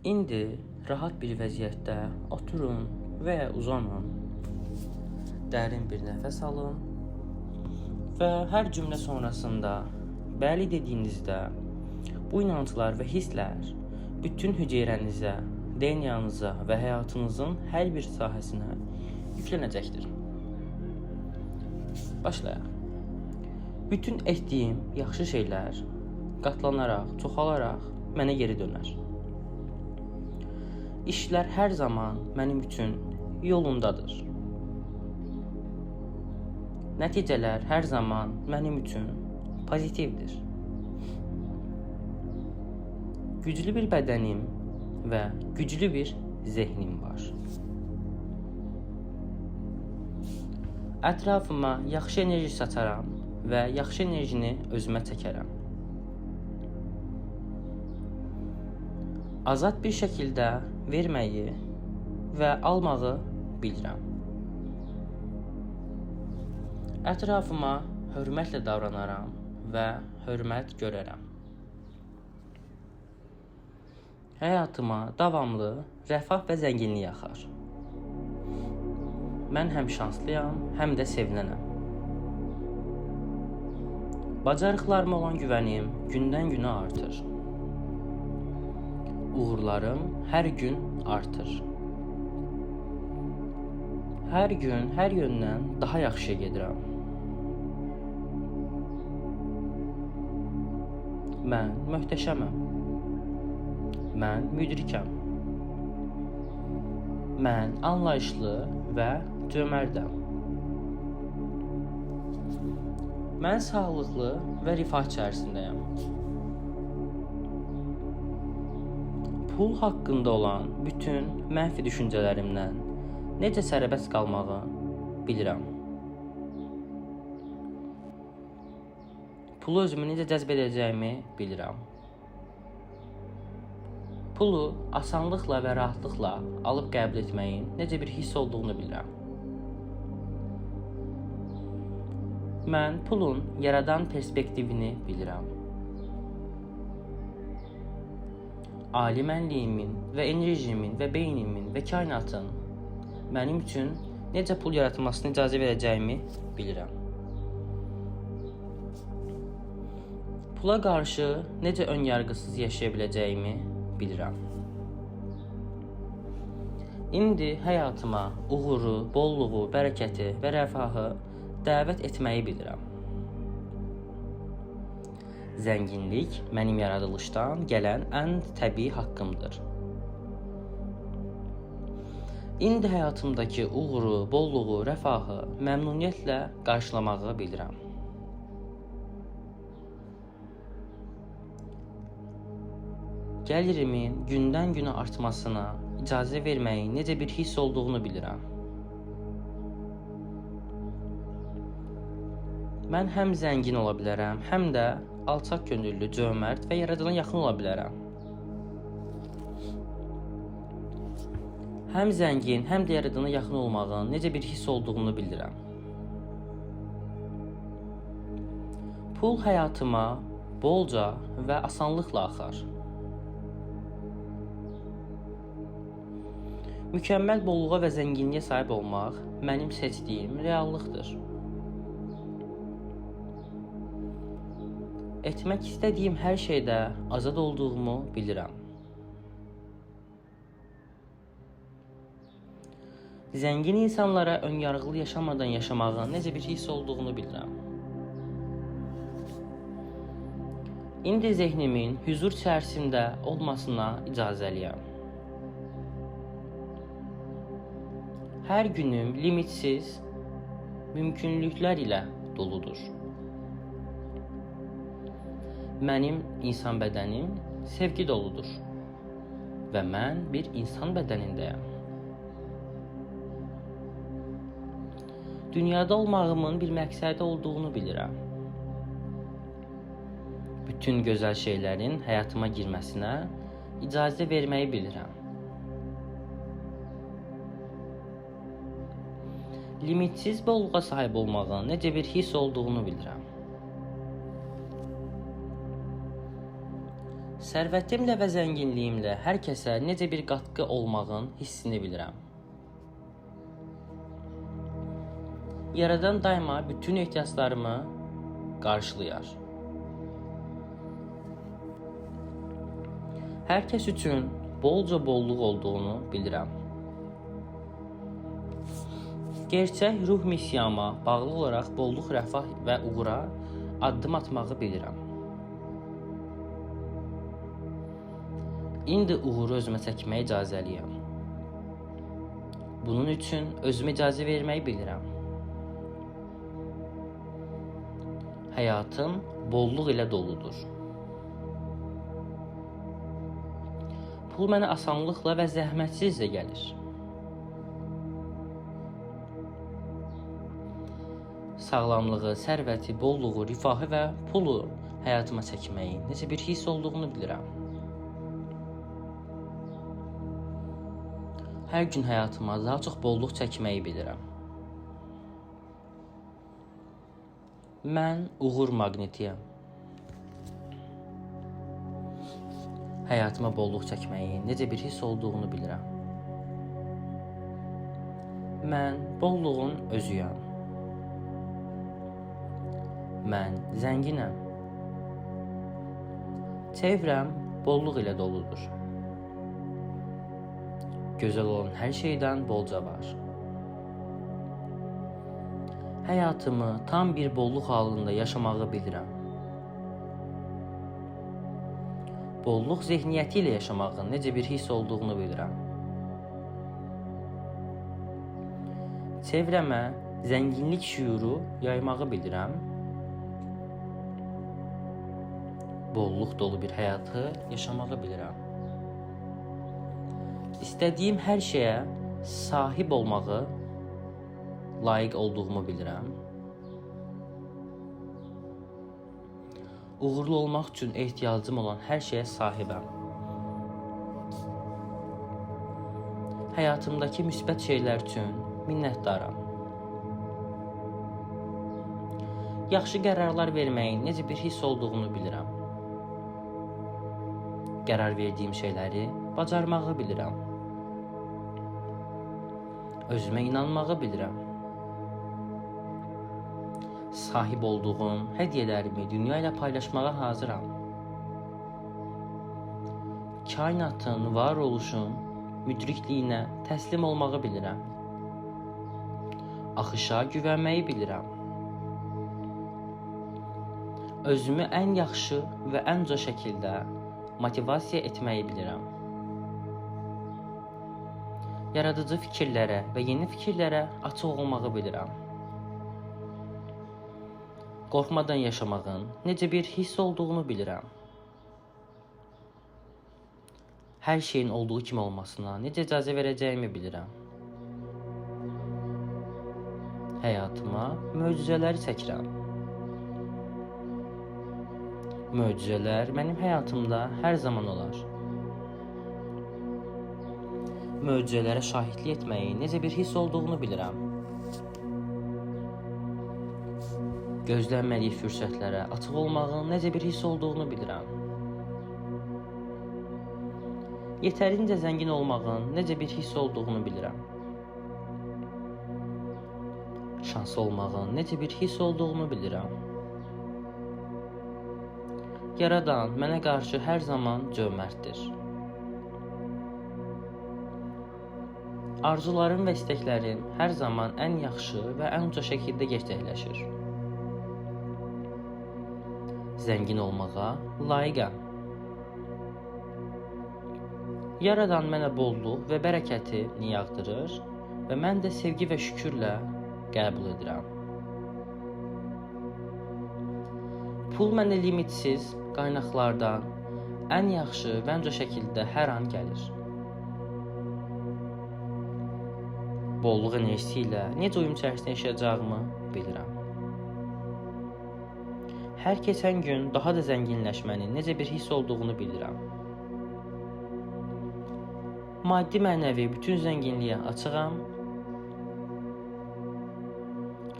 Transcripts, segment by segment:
İndi rahat bir vəziyyətdə oturun və ya uzanın. Dərin bir nəfəs alın və hər cümlə sonrasında bəli dediyinizdə bu inançlar və hisslər bütün hüceyrənizə, DNA'nıza və həyatınızın hər bir sahəsinə yüklənəcəkdir. Başlayaq. Bütün etdiyim yaxşı şeylər qatlanaraq, çoxalaraq mənə geri dönər. İşlər hər zaman mənim üçün yolundadır. Nəticələr hər zaman mənim üçün pozitivdir. Güclü bir bədənim və güclü bir zehnim var. Ətrafıma yaxşı enerji saçaram və yaxşı enerjini özümə çəkərəm. Azad bir şəkildə verməyi və almağı bilirəm. Ətrafıma hörmətlə davranaram və hörmət görərəm. Həyatıma davamlı rəfah və zənginlik axar. Mən həm şanslıyam, həm də sevilənəm. Bacarıqlarıma olan güvənim gündən-günə artır. Uğurlarım hər gün artır. Hər gün, hər yöndən daha yaxşıya gedirəm. Mən möhtəşəməm. Mən müdrikəm. Mən anlayışlı və cömərtəm. Mən sağlıqlı və rifah içərisindəyəm. Pul haqqında olan bütün mənfi düşüncələrimdən necə sərbəst qalmağı bilirəm. Pulu özümü necə cəzb edəcəyimi bilirəm. Pulu asanlıqla və rahatlıqla alıb qəbul etməyin necə bir hiss olduğunu bilirəm. Mən pulun yaradan perspektivini bilirəm. Ali mənliyimin və enerjimin və beynimin və kainatın mənim üçün necə pul yaratmasına icazə verəcəyimi bilirəm. Pula qarşı necə önyarğısız yaşaya biləcəyimi bilirəm. İndi həyatıma uğuru, bolluğu, bərəkəti və rəfahı dəvət etməyi bilirəm. Zənginlik mənim yaradılışdan gələn ən təbii haqqımdır. İndi həyatımdakı uğuru, bolluğu, rəfahı məmnuniyyətlə qarşılamağı bilirəm. Gəlirimin gündən-günə artmasına icazə verməyin necə bir hiss olduğunu bilirəm. Mən həm zəngin ola bilərəm, həm də alçaq könüllü, cömərd və yaradana yaxın ola bilərəm. Həm zəngin, həm də yaradana yaxın olmağın necə bir hiss olduğunu bilirəm. Pul həyatıma bolca və asanlıqla axar. Mükəmməl bolluğa və zənginliyə sahib olmaq mənim seçdiyim reallıqdır. Etmək istədiyim hər şeydə azad olduğumu bilirəm. Zəngin insanlara önyarğılı yaşamadan yaşamağın necə bir hiss olduğunu bilirəm. İndi zehnimin huzur içərisində olmasına icazəliyəm. Hər günüm limitsiz mümkünlüklər ilə doludur. Mənim insan bədənim sevgi doludur və mən bir insan bədənindəyəm. Dünyada olmağımın bir məqsədi olduğunu bilirəm. Bütün gözəl şeylərin həyatıma girməsinə icazə verməyi bilirəm. Limitsiz bolluğa sahib olmağın necə bir hiss olduğunu bilirəm. Sərvətimlə və zənginliyimlə hər kəsə necə bir qatqı olmağın hissini bilirəm. Yaradan daima bütün ehtiyaclarımı qarşılayar. Hər kəs üçün bolca bolluq olduğunu bilirəm. Gerçək ruh missiyama bağlı olaraq bolluq, rəfah və uğura addım atmağı bilirəm. İndi uğuru özümə çəkməyə icazəliyəm. Bunun üçün özümə icazə verməyi bilirəm. Həyatım bolluq ilə doludur. Pul mənə asanlıqla və zəhmətsizcə gəlir. Sağlamlığı, sərvəti, bolluğu, rifahı və pulu həyatıma çəkməyi necə bir hiss olduğunu bilirəm. Hər gün həyatıma daha çox bolluq çəkməyi bilirəm. Mən uğur maqnitiyəm. Həyatıma bolluq çəkməyi necə bir hiss olduğunu bilirəm. Mən bolluğun özüyəm. Mən zənginəm. Çevrəm bolluq ilə doludur. Gözəl olan hər şeydən bolca var. Həyatımı tam bir bolluq halında yaşamağı bilirəm. Bolluq zehniyyəti ilə yaşamağın necə bir hiss olduğunu bilirəm. Çevrəmə zənginlik şüuru yaymağı bilirəm. Bolluq dolu bir həyatı yaşamağı bilirəm. İstədiyim hər şeyə sahib olmağı layiq olduğumu bilirəm. Uğurlu olmaq üçün ehtiyacım olan hər şeyə sahibəm. Həyatımdakı müsbət şeylər üçün minnətdaram. Yaxşı qərarlar verməyin necə bir hiss olduğunu bilirəm. Qərar verdiyim şeyləri bacarmağı bilirəm. Özümə inanmağı bilirəm. Sahib olduğum hədiyyələrimi dünya ilə paylaşmağa hazıram. Kainatın, varoluşun müdrikliyinə təslim olmağı bilirəm. Axışa güvənməyi bilirəm. Özümü ən yaxşı və ən uca şəkildə motivasiya etməyi bilirəm. Yaradıcı fikirlərə və yeni fikirlərə açıq olmağı bilirəm. Qorxmadan yaşamağın necə bir hiss olduğunu bilirəm. Hər şeyin olduğu kimi olmasına necə icazə verəcəyimi bilirəm. Həyatıma möcüzələri çəkirəm. Möcüzələr mənim həyatımda hər zaman olar. Möcüzələrə şahidlik etməyi necə bir hiss olduğunu bilirəm. Gözlənmədiyi fürsətlərə açıq olmağın necə bir hiss olduğunu bilirəm. Yetərincə zəngin olmağın necə bir hiss olduğunu bilirəm. Şanslı olmağın necə bir hiss olduğunu bilirəm. Yaradan mənə qarşı hər zaman cömərtdir. Arzularım və istəklərim hər zaman ən yaxşı və ən uca şəkildə gerçəkləşir. Zəngin olmağa layiqəm. Yaradan mənə bolluq və bərəkəti yağdırır və mən də sevgi və şükürlə qəbul edirəm. Pul mənə limitsiz qaynaqlardan ən yaxşı və ən uca şəkildə hər an gəlir. Bolluq enerjisi ilə necə uyum içərisində yaşayacağımı bilirəm. Hər keçən gün daha da zənginləşmənin necə bir hiss olduğunu bilirəm. Maddi mənəvi bütün zənginliyə açığam.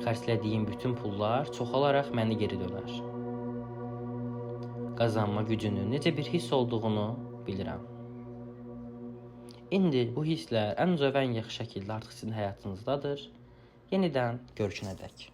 Xərclədiyim bütün pullar çoxalaraq mənə geri dönər. qazanma gücünün necə bir hiss olduğunu bilirəm. İndi bu hisslər ən uzaq və ən yaxşı şəkildə artıq sizin həyatınızdadır. Yenidən görüşənədək.